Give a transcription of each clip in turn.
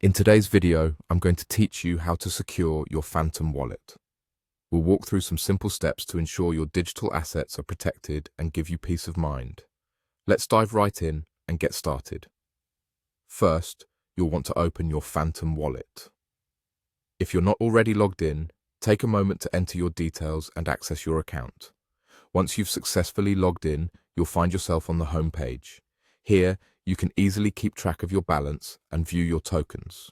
In today's video, I'm going to teach you how to secure your Phantom wallet. We'll walk through some simple steps to ensure your digital assets are protected and give you peace of mind. Let's dive right in and get started. First, you'll want to open your Phantom wallet. If you're not already logged in, take a moment to enter your details and access your account. Once you've successfully logged in, you'll find yourself on the home page. Here, you can easily keep track of your balance and view your tokens.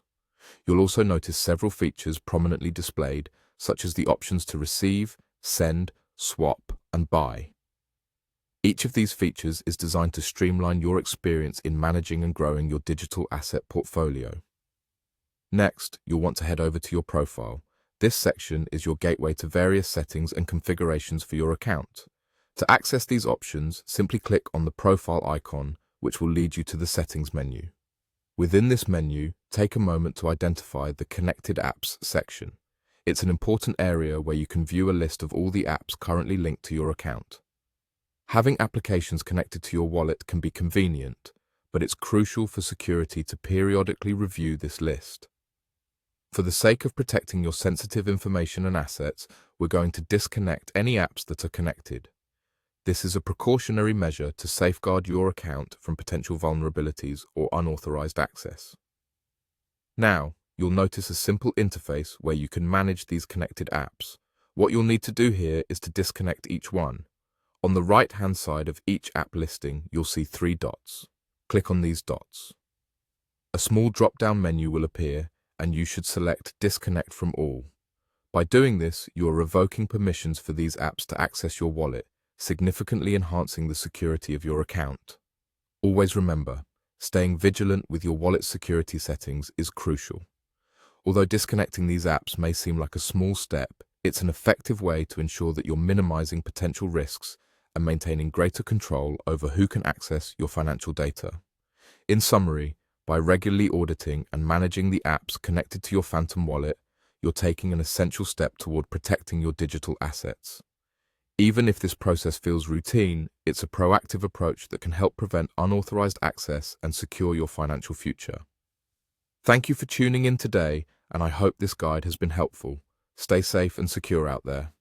You'll also notice several features prominently displayed, such as the options to receive, send, swap, and buy. Each of these features is designed to streamline your experience in managing and growing your digital asset portfolio. Next, you'll want to head over to your profile. This section is your gateway to various settings and configurations for your account. To access these options, simply click on the profile icon, which will lead you to the settings menu. Within this menu, take a moment to identify the Connected Apps section. It's an important area where you can view a list of all the apps currently linked to your account. Having applications connected to your wallet can be convenient, but it's crucial for security to periodically review this list. For the sake of protecting your sensitive information and assets, we're going to disconnect any apps that are connected. This is a precautionary measure to safeguard your account from potential vulnerabilities or unauthorized access. Now, you'll notice a simple interface where you can manage these connected apps. What you'll need to do here is to disconnect each one. On the right-hand side of each app listing, you'll see 3 dots. Click on these dots. A small drop-down menu will appear, and you should select Disconnect from All. By doing this, you are revoking permissions for these apps to access your wallet, significantly enhancing the security of your account. Always remember, staying vigilant with your wallet security settings is crucial. Although disconnecting these apps may seem like a small step, it's an effective way to ensure that you're minimizing potential risks and maintaining greater control over who can access your financial data. In summary, by regularly auditing and managing the apps connected to your Phantom wallet, you're taking an essential step toward protecting your digital assets. Even if this process feels routine, it's a proactive approach that can help prevent unauthorized access and secure your financial future. Thank you for tuning in today, and I hope this guide has been helpful. Stay safe and secure out there.